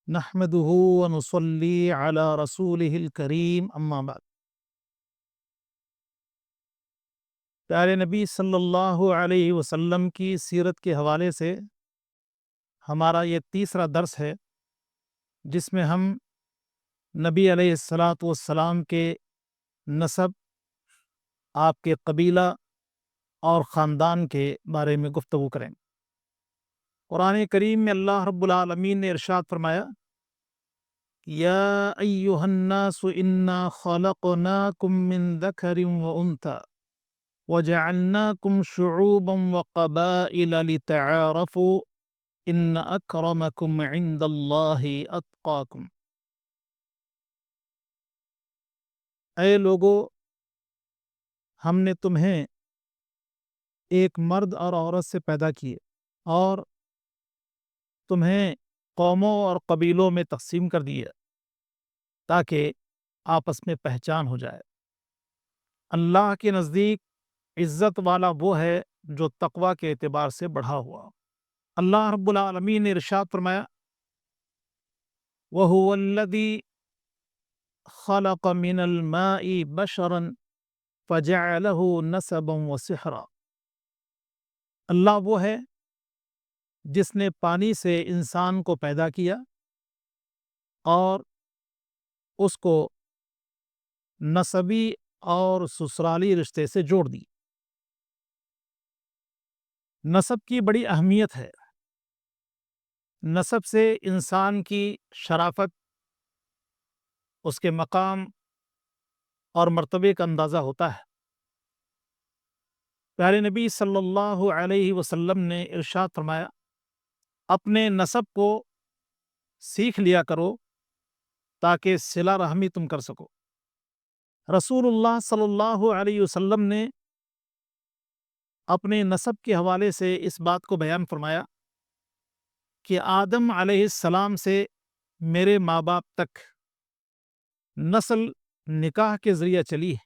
نحمده ونصلي على رسوله الكريم اما بعد۔ پیارے نبی صلی اللہ علیہ وسلم کی سیرت کے حوالے سے ہمارا یہ تیسرا درس ہے، جس میں ہم نبی علیہ الصلاۃ والسلام کے نسب، آپ کے قبیلہ اور خاندان کے بارے میں گفتگو کریں۔ قرآن کریم میں اللہ رب العالمین نے ارشاد فرمایا، یا ایھا الناس انا خلقناکم من ذکر وانثی وجعلناکم شعوبا وقبائل لتعارفوا ان اکرمکم عند اللہ اتقاکم۔ اے لوگو، ہم نے تمہیں ایک مرد اور عورت سے پیدا کیے اور تمہیں قوموں اور قبیلوں میں تقسیم کر دیے تاکہ آپس میں پہچان ہو جائے۔ اللہ کے نزدیک عزت والا وہ ہے جو تقوی کے اعتبار سے بڑھا ہوا۔ اللہ رب العالمین نے ارشاد فرمایا، وَهُوَ الَّذِي خَلَقَ مِنَ الْمَاءِ بَشَرًا فَجَعَلَهُ نَسَبًا وَصِهْرًا۔ اللہ وہ ہے جس نے پانی سے انسان کو پیدا کیا اور اس کو نسبی اور سسرالی رشتے سے جوڑ دی۔ نسب کی بڑی اہمیت ہے۔ نسب سے انسان کی شرافت، اس کے مقام اور مرتبے کا اندازہ ہوتا ہے۔ پیارے نبی صلی اللہ علیہ وسلم نے ارشاد فرمایا، اپنے نسب کو سیکھ لیا کرو تاکہ صلہ رحمی تم کر سکو۔ رسول اللہ صلی اللہ علیہ وسلم نے اپنے نسب کے حوالے سے اس بات کو بیان فرمایا کہ آدم علیہ السلام سے میرے ماں باپ تک نسل نکاح کے ذریعہ چلی ہے،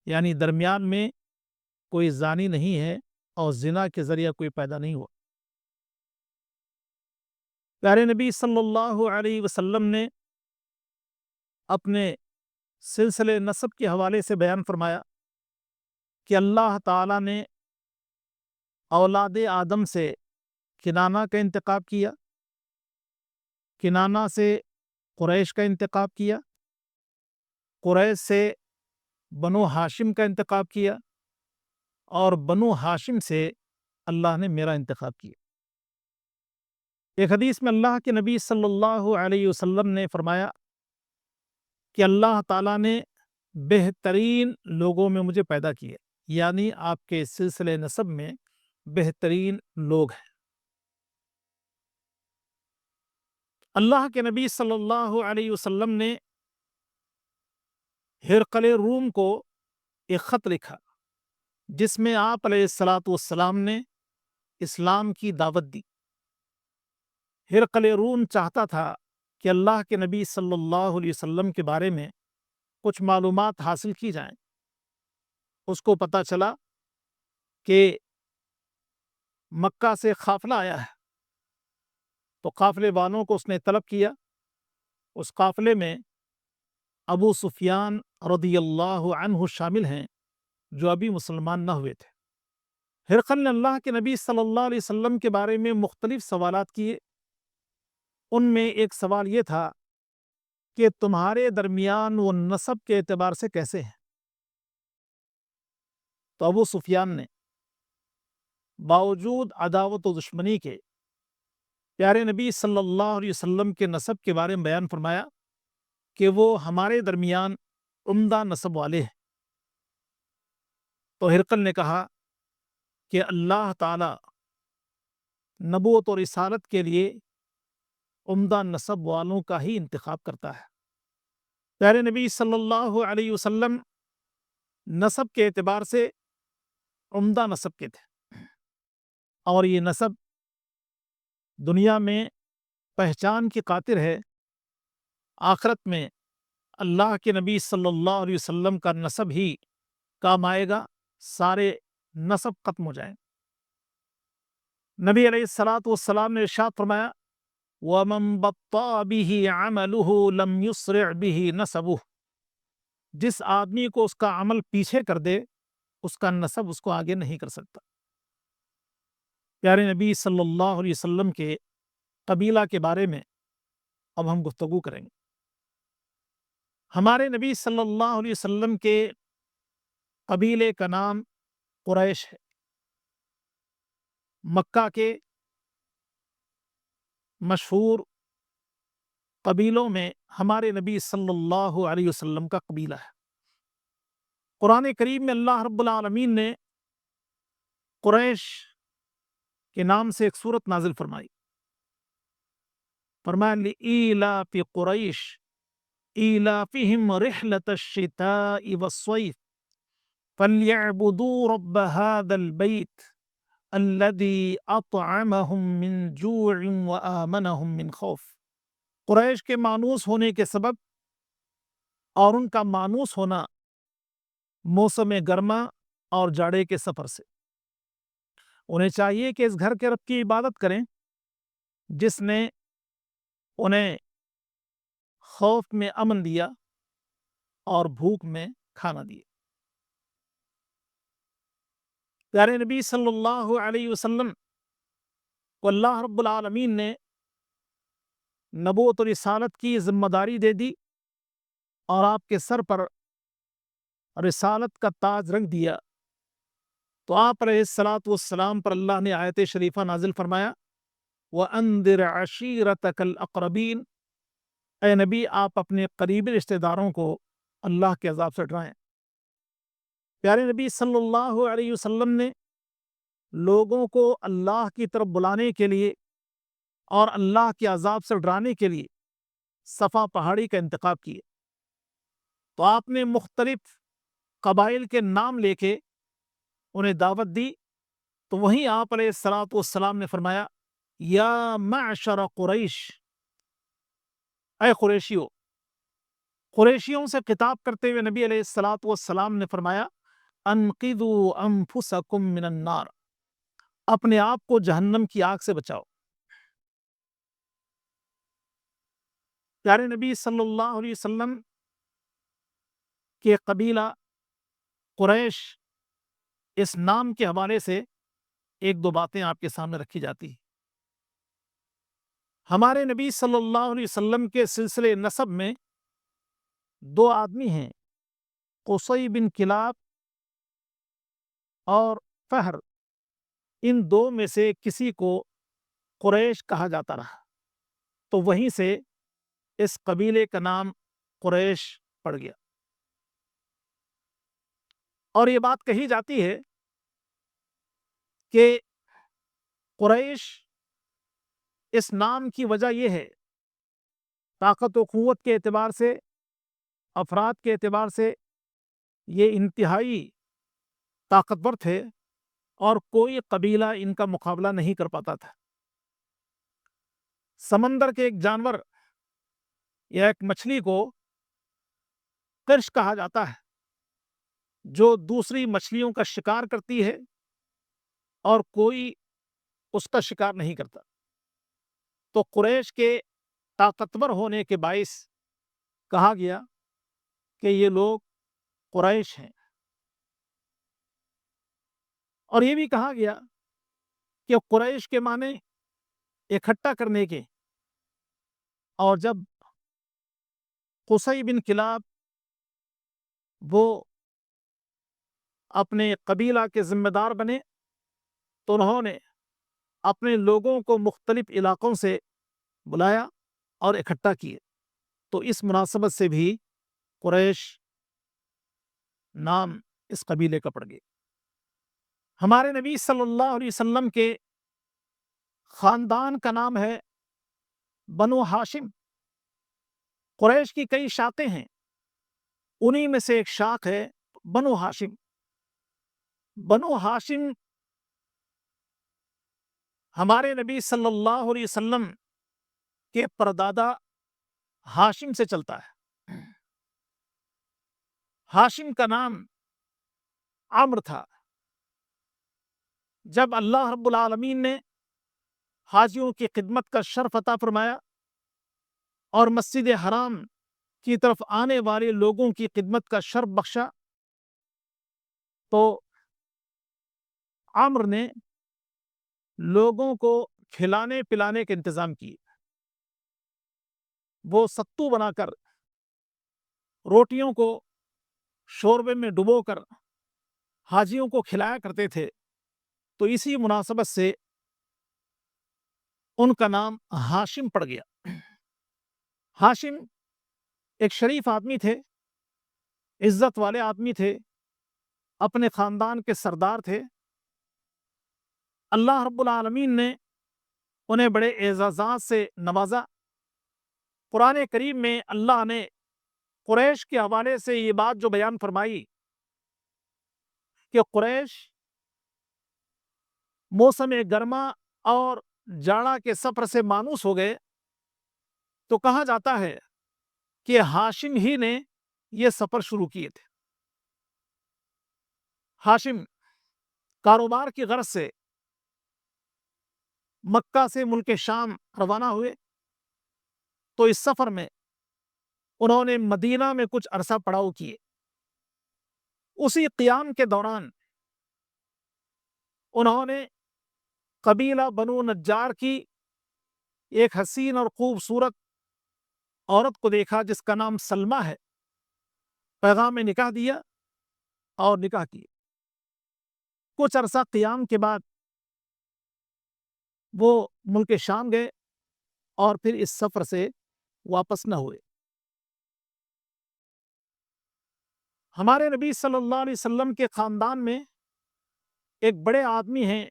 یعنی درمیان میں کوئی زانی نہیں ہے اور زنا کے ذریعہ کوئی پیدا نہیں ہوا۔ پیارے نبی صلی اللہ علیہ وسلم نے اپنے سلسلے نسب کے حوالے سے بیان فرمایا کہ اللہ تعالیٰ نے اولاد آدم سے کنانہ کا انتخاب کیا، کنانہ سے قریش کا انتخاب کیا، قریش سے بنو ہاشم کا انتخاب کیا اور بنو ہاشم سے اللہ نے میرا انتخاب کیا۔ ایک حدیث میں اللہ کے نبی صلی اللہ علیہ وسلم نے فرمایا کہ اللہ تعالیٰ نے بہترین لوگوں میں مجھے پیدا کیا، یعنی آپ کے سلسلے نسب میں بہترین لوگ ہیں۔ اللہ کے نبی صلی اللہ علیہ وسلم نے ہرقل روم کو ایک خط لکھا جس میں آپ علیہ الصلاۃ والسلام نے اسلام کی دعوت دی۔ ہرقل روم چاہتا تھا کہ اللہ کے نبی صلی اللہ علیہ وسلم کے بارے میں کچھ معلومات حاصل کی جائیں۔ اس کو پتہ چلا کہ مکہ سے قافلہ آیا ہے، تو قافلے والوں کو اس نے طلب کیا۔ اس قافلے میں ابو سفیان رضی اللہ عنہ شامل ہیں، جو ابھی مسلمان نہ ہوئے تھے۔ ہرقل نے اللہ کے نبی صلی اللہ علیہ وسلم کے بارے میں مختلف سوالات کیے۔ ان میں ایک سوال یہ تھا کہ تمہارے درمیان وہ نسب کے اعتبار سے کیسے ہیں؟ تو ابو سفیان نے باوجود عداوت و دشمنی کے پیارے نبی صلی اللہ علیہ وسلم کے نسب کے بارے میں بیان فرمایا کہ وہ ہمارے درمیان عمدہ نسب والے ہیں۔ تو ہرقل نے کہا کہ اللہ تعالی نبوت اور رسالت کے لیے عمدہ نسب والوں کا ہی انتخاب کرتا ہے۔ پیارے نبی صلی اللہ علیہ وسلم نسب کے اعتبار سے عمدہ نسب کے تھے، اور یہ نسب دنیا میں پہچان کی خاطر ہے۔ آخرت میں اللہ کے نبی صلی اللہ علیہ وسلم کا نسب ہی کام آئے گا، سارے نسب ختم ہو جائیں۔ نبی علیہ الصلاۃ والسلام نے ارشاد فرمایا، وَمَن بَطَّأَ بِهِ عَمَلُهُ لَمْ يُسْرِعْ بِهِ نَسَبُهُ، جس آدمی کو اس کا عمل پیچھے کر دے اس کا نسب اس کو آگے نہیں کر سکتا۔ پیارے نبی صلی اللہ علیہ وسلم کے قبیلہ کے بارے میں اب ہم گفتگو کریں گے۔ ہمارے نبی صلی اللہ علیہ وسلم کے قبیلے کا نام قریش ہے۔ مکہ کے مشہور قبیلوں میں ہمارے نبی صلی اللہ علیہ وسلم کا قبیلہ ہے۔ قرآن کریم میں اللہ رب العالمین نے قریش کے نام سے ایک سورت نازل فرمائی۔ فرمایا لِإِيلَافِ قُرَيْشٍ إِيلَافِهِمْ رِحْلَةَ الشِّتَاءِ وَالصَّيْفِ فَلْيَعْبُدُوا رَبَّ هَذَا الْبَيْتِ الَّذِي أَطْعَمَهُم مِّن جُوعٍ وَآمَنَهُم مِّن خوف۔ قریش کے مانوس ہونے کے سبب اور ان کا مانوس ہونا موسم گرما اور جاڑے کے سفر سے، انہیں چاہیے کہ اس گھر کے رب کی عبادت کریں جس نے انہیں خوف میں امن دیا اور بھوک میں کھانا دیا۔ پیارے نبی صلی اللہ علیہ وسلم کو اللہ رب العالمین نے نبوت و رسالت کی ذمہ داری دے دی اور آپ کے سر پر رسالت کا تاج رکھ دیا، تو آپ علیہ الصلاۃ والسلام پر اللہ نے آیت شریفہ نازل فرمایا وَأَنذِرْ عَشِيرَتَكَ الْأَقْرَبِينَ، اے نبی آپ اپنے قریبی رشتہ داروں کو اللہ کے عذاب سے ڈرائیں۔ پیارے نبی صلی اللہ علیہ وسلم نے لوگوں کو اللہ کی طرف بلانے کے لیے اور اللہ کے عذاب سے ڈرانے کے لیے صفا پہاڑی کا انتخاب کیا، تو آپ نے مختلف قبائل کے نام لے کے انہیں دعوت دی، تو وہیں آپ علیہ الصلاۃ والسلام نے فرمایا یا معشر قریش، اے قریشیوں۔ قریشیوں سے خطاب کرتے ہوئے نبی علیہ الصلاۃ والسلام نے فرمایا انقذوا انفسکم من النار، اپنے آپ کو جہنم کی آگ سے بچاؤ۔ پیارے نبی صلی اللہ علیہ وسلم کے قبیلہ قریش اس نام کے حوالے سے ایک دو باتیں آپ کے سامنے رکھی جاتی ہیں۔ ہمارے نبی صلی اللہ علیہ وسلم کے سلسلے نسب میں دو آدمی ہیں، قصی بن کلاب اور فہر، ان دو میں سے کسی کو قریش کہا جاتا رہا، تو وہیں سے اس قبیلے کا نام قریش پڑ گیا۔ اور یہ بات کہی جاتی ہے کہ قریش اس نام کی وجہ یہ ہے، طاقت و قوت کے اعتبار سے، افراد کے اعتبار سے یہ انتہائی طاقتور تھے اور کوئی قبیلہ ان کا مقابلہ نہیں کر پاتا تھا۔ سمندر کے ایک جانور یا ایک مچھلی کو قرش کہا جاتا ہے، جو دوسری مچھلیوں کا شکار کرتی ہے اور کوئی اس کا شکار نہیں کرتا۔ تو قریش کے طاقتور ہونے کے باعث کہا گیا کہ یہ لوگ قریش ہیں، اور یہ بھی کہا گیا کہ قریش کے معنی اکٹھا کرنے کے، اور جب قصی بن کلاب وہ اپنے قبیلہ کے ذمہ دار بنے تو انہوں نے اپنے لوگوں کو مختلف علاقوں سے بلایا اور اکٹھا کیے، تو اس مناسبت سے بھی قریش نام اس قبیلے کا پڑ گیا۔ ہمارے نبی صلی اللہ علیہ وسلم کے خاندان کا نام ہے بنو ہاشم۔ قریش کی کئی شاخیں ہیں، انہی میں سے ایک شاخ ہے بنو ہاشم۔ بنو ہاشم ہمارے نبی صلی اللہ علیہ وسلم کے پردادا ہاشم سے چلتا ہے۔ ہاشم کا نام عمرو تھا۔ جب اللہ رب العالمین نے حاجیوں کی خدمت کا شرف عطا فرمایا اور مسجد حرام کی طرف آنے والے لوگوں کی خدمت کا شرف بخشا، تو عمرو نے لوگوں کو کھلانے پلانے کے انتظام کیے۔ وہ ستو بنا کر روٹیوں کو شوربے میں ڈبو کر حاجیوں کو کھلایا کرتے تھے، تو اسی مناسبت سے ان کا نام ہاشم پڑ گیا۔ ہاشم ایک شریف آدمی تھے، عزت والے آدمی تھے، اپنے خاندان کے سردار تھے۔ اللہ رب العالمین نے انہیں بڑے اعزازات سے نوازا۔ قرآن کریم میں اللہ نے قریش کے حوالے سے یہ بات جو بیان فرمائی کہ قریش موسم گرما اور جاڑا کے سفر سے مانوس ہو گئے، تو کہا جاتا ہے کہ ہاشم ہی نے یہ سفر شروع کیے تھے۔ ہاشم کاروبار کی غرض سے مکہ سے ملک شام روانہ ہوئے، تو اس سفر میں انہوں نے مدینہ میں کچھ عرصہ پڑاؤ کیے۔ اسی قیام کے دوران انہوں نے قبیلہ بنو نجار کی ایک حسین اور خوبصورت عورت کو دیکھا جس کا نام سلمہ ہے۔ پیغام نکاح دیا اور نکاح کیے۔ کچھ عرصہ قیام کے بعد وہ ملک شام گئے اور پھر اس سفر سے واپس نہ ہوئے۔ ہمارے نبی صلی اللہ علیہ وسلم کے خاندان میں ایک بڑے آدمی ہیں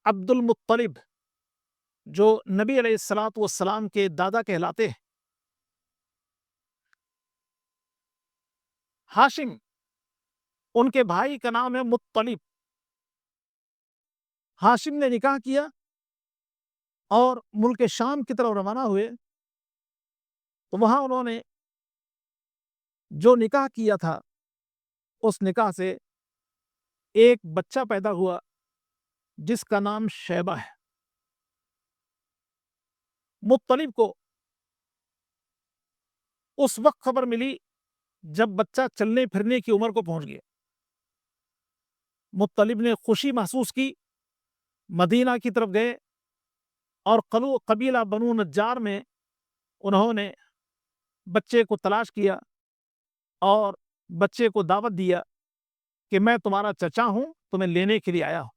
عبد المطلب، جو نبی علیہ الصلوۃ والسلام کے دادا کہلاتے ہیں۔ ہاشم ان کے بھائی کا نام ہے مطلب۔ ہاشم نے نکاح کیا اور ملک شام کی طرف روانہ ہوئے، تو وہاں انہوں نے جو نکاح کیا تھا اس نکاح سے ایک بچہ پیدا ہوا جس کا نام شیبہ ہے۔ مطلب کو اس وقت خبر ملی جب بچہ چلنے پھرنے کی عمر کو پہنچ گیا۔ مطلب نے خوشی محسوس کی، مدینہ کی طرف گئے اور قبیلہ بنو نجار میں انہوں نے بچے کو تلاش کیا اور بچے کو دعوت دیا کہ میں تمہارا چچا ہوں، تمہیں لینے کے لیے آیا ہوں۔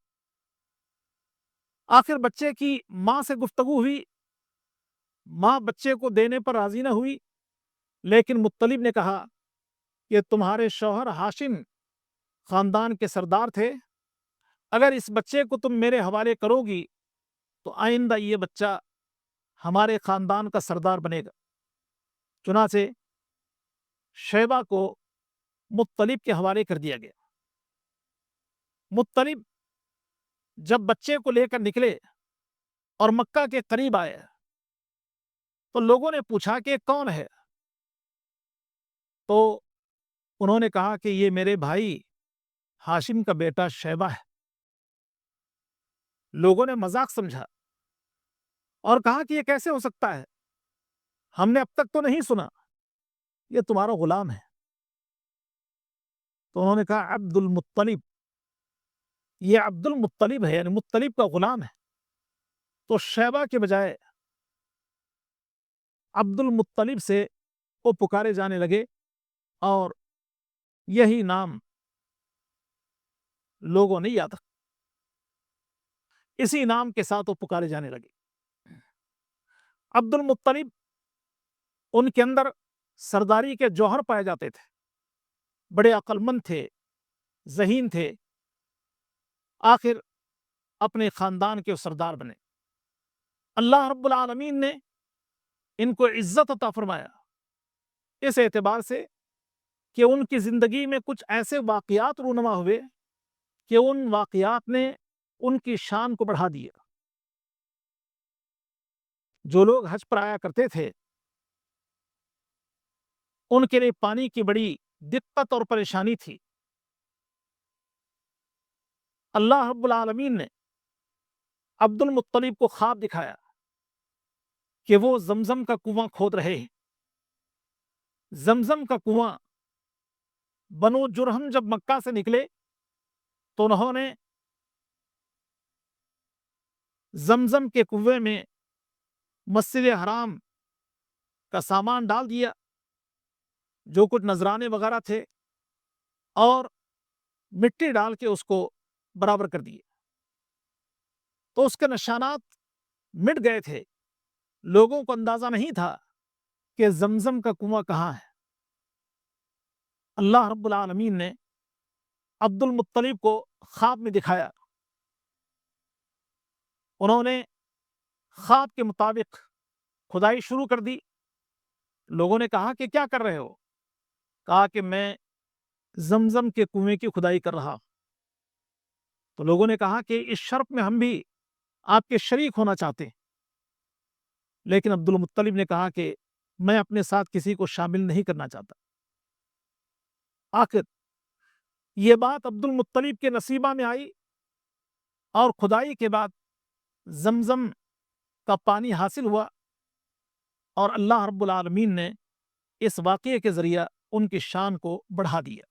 آخر بچے کی ماں سے گفتگو ہوئی، ماں بچے کو دینے پر راضی نہ ہوئی، لیکن مطلب نے کہا کہ تمہارے شوہر ہاشم خاندان کے سردار تھے، اگر اس بچے کو تم میرے حوالے کرو گی تو آئندہ یہ بچہ ہمارے خاندان کا سردار بنے گا۔ چنانچہ شیبہ کو مطلب کے حوالے کر دیا گیا۔ مطلب جب بچے کو لے کر نکلے اور مکہ کے قریب آئے تو لوگوں نے پوچھا کہ کون ہے؟ تو انہوں نے کہا کہ یہ میرے بھائی ہاشم کا بیٹا شیبہ ہے۔ لوگوں نے مذاق سمجھا اور کہا کہ یہ کیسے ہو سکتا ہے، ہم نے اب تک تو نہیں سنا، یہ تمہارا غلام ہے۔ تو انہوں نے کہا عبد المطلب، یہ عبد المطلب ہے، یعنی مطلب کا غلام ہے۔ تو شیبہ کے بجائے عبد المطلب سے وہ پکارے جانے لگے اور یہی نام لوگوں نے یاد رکھا، اسی نام کے ساتھ وہ پکارے جانے لگے۔ عبد المطلب ان کے اندر سرداری کے جوہر پائے جاتے تھے، بڑے عقل مند تھے، ذہین تھے، آخر اپنے خاندان کے سردار بنے۔ اللہ رب العالمین نے ان کو عزت عطا فرمایا اس اعتبار سے کہ ان کی زندگی میں کچھ ایسے واقعات رونما ہوئے کہ ان واقعات نے ان کی شان کو بڑھا دیا۔ جو لوگ حج پر آیا کرتے تھے ان کے لیے پانی کی بڑی دقت اور پریشانی تھی۔ اللہ رب العالمین نے عبد المطلب کو خواب دکھایا کہ وہ زمزم کا کنواں کھود رہے ہیں۔ زمزم کا کنواں، بنو جرہم جب مکہ سے نکلے تو انہوں نے زمزم کے کنویں میں مسجد حرام کا سامان ڈال دیا، جو کچھ نذرانے وغیرہ تھے، اور مٹی ڈال کے اس کو برابر کر دیے، تو اس کے نشانات مٹ گئے تھے۔ لوگوں کو اندازہ نہیں تھا کہ زمزم کا کنواں کہاں ہے۔ اللہ رب العالمین نے عبد المطلب کو خواب میں دکھایا۔ انہوں نے خواب کے مطابق کھدائی شروع کر دی۔ لوگوں نے کہا کہ کیا کر رہے ہو؟ کہا کہ میں زمزم کے کنویں کی کھدائی کر رہا۔ تو لوگوں نے کہا کہ اس شرف میں ہم بھی آپ کے شریک ہونا چاہتے ہیں، لیکن عبد المطلب نے کہا کہ میں اپنے ساتھ کسی کو شامل نہیں کرنا چاہتا۔ آخر یہ بات عبد المطلب کے نصیبہ میں آئی، اور کھدائی کے بعد زمزم کا پانی حاصل ہوا، اور اللہ رب العالمین نے اس واقعے کے ذریعہ ان کی شان کو بڑھا دیا۔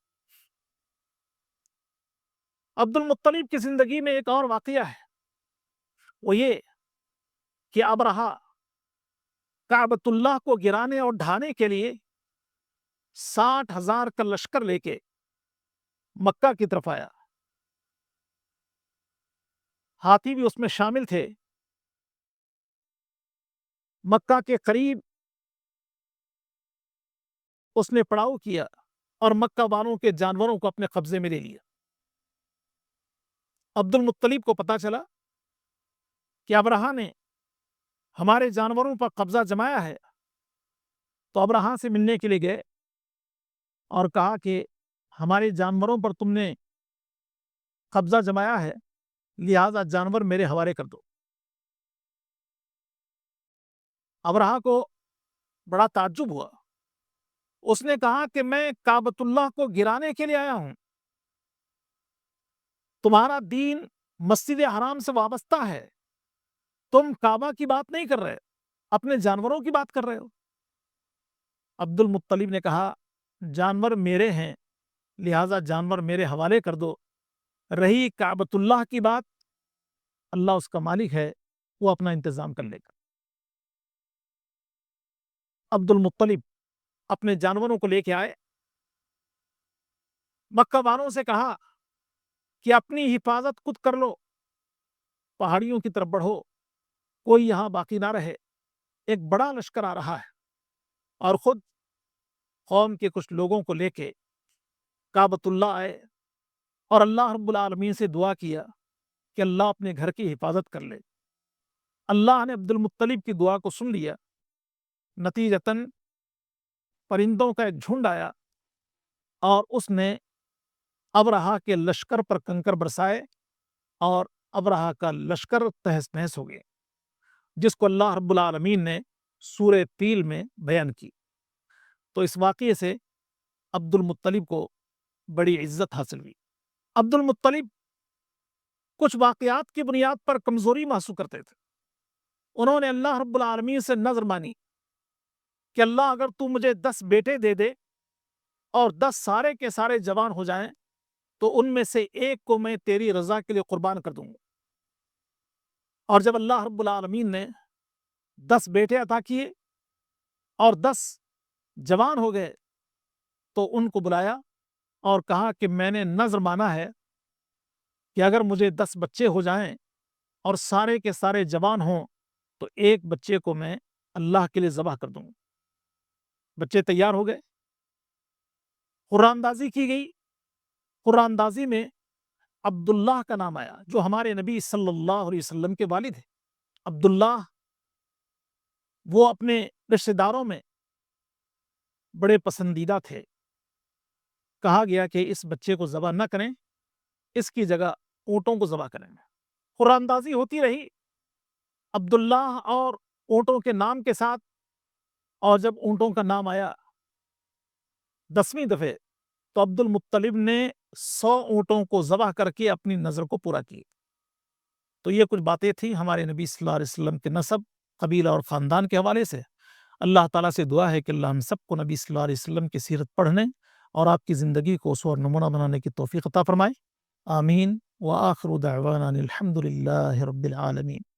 عبد المطلب کی زندگی میں ایک اور واقعہ ہے، وہ یہ کہ ابرہہ کعبۃ اللہ کو گرانے اور ڈھانے کے لیے 60,000 کا لشکر لے کے مکہ کی طرف آیا۔ ہاتھی بھی اس میں شامل تھے۔ مکہ کے قریب اس نے پڑاؤ کیا اور مکہ والوں کے جانوروں کو اپنے قبضے میں لے لیا۔ عبد المطلب کو پتا چلا کہ ابرہہ نے ہمارے جانوروں پر قبضہ جمایا ہے، تو ابرہہ سے ملنے کے لیے گئے اور کہا کہ ہمارے جانوروں پر تم نے قبضہ جمایا ہے، لہذا جانور میرے حوالے کر دو۔ ابرہہ کو بڑا تعجب ہوا۔ اس نے کہا کہ میں کعبۃ اللہ کو گرانے کے لیے آیا ہوں، تمہارا دین مسجد حرام سے وابستہ ہے، تم کعبہ کی بات نہیں کر رہے، اپنے جانوروں کی بات کر رہے ہو۔ عبد المطلب نے کہا جانور میرے ہیں، لہذا جانور میرے حوالے کر دو، رہی کعبۃ اللہ کی بات، اللہ اس کا مالک ہے، وہ اپنا انتظام کر لے گا۔ عبد المطلب اپنے جانوروں کو لے کے آئے، مکہ والوں سے کہا کہ اپنی حفاظت خود کر لو، پہاڑیوں کی طرف بڑھو، کوئی یہاں باقی نہ رہے، ایک بڑا لشکر آ رہا ہے۔ اور خود قوم کے کچھ لوگوں کو لے کے کعبۃ اللہ آئے اور اللہ رب العالمین سے دعا کیا کہ اللہ اپنے گھر کی حفاظت کر لے۔ اللہ نے عبد المطلب کی دعا کو سن لیا۔ نتیجتاً پرندوں کا ایک جھنڈ آیا اور اس نے ابرہہ کے لشکر پر کنکر برسائے، اور ابرہہ کا لشکر تہس نہس ہو گیا، جس کو اللہ رب العالمین نے سورہ فیل میں بیان کی۔ تو اس واقعے سے عبد المطلب کو بڑی عزت حاصل ہوئی۔ عبد المطلب کچھ واقعات کی بنیاد پر کمزوری محسوس کرتے تھے۔ انہوں نے اللہ رب العالمین سے نذر مانی کہ اللہ اگر تو مجھے 10 بیٹے دے دے اور 10 سارے کے سارے جوان ہو جائیں تو ان میں سے ایک کو میں تیری رضا کے لیے قربان کر دوں گا۔ اور جب اللہ رب العالمین نے 10 بیٹے عطا کیے اور 10 جوان ہو گئے تو ان کو بلایا اور کہا کہ میں نے نذر مانا ہے کہ اگر مجھے 10 بچے ہو جائیں اور سارے کے سارے جوان ہوں تو ایک بچے کو میں اللہ کے لیے ذبح کر دوں گا۔ بچے تیار ہو گئے، قرآن اندازی کی گئی۔ قرآن اندازی میں عبداللہ کا نام آیا، جو ہمارے نبی صلی اللہ علیہ وسلم کے والد ہیں۔ عبداللہ وہ اپنے رشتہ داروں میں بڑے پسندیدہ تھے۔ کہا گیا کہ اس بچے کو ذبح نہ کریں، اس کی جگہ اونٹوں کو ذبح کریں۔ قرآن اندازی ہوتی رہی عبداللہ اور اونٹوں کے نام کے ساتھ، اور جب اونٹوں کا نام آیا 10ویں دفعہ تو عبد المطلب نے 100 اونٹوں کو ذبح کر کے اپنی نظر کو پورا کیا۔ تو یہ کچھ باتیں تھیں ہمارے نبی صلی اللہ علیہ وسلم کے نسب، قبیلہ اور خاندان کے حوالے سے۔ اللہ تعالیٰ سے دعا ہے کہ اللہ ہم سب کو نبی صلی اللہ علیہ وسلم کی سیرت پڑھنے اور آپ کی زندگی کو اسوہ اور نمونہ بنانے کی توفیق عطا فرمائے۔ آمین۔ وآخر دعوانا الحمد للہ رب العالمین۔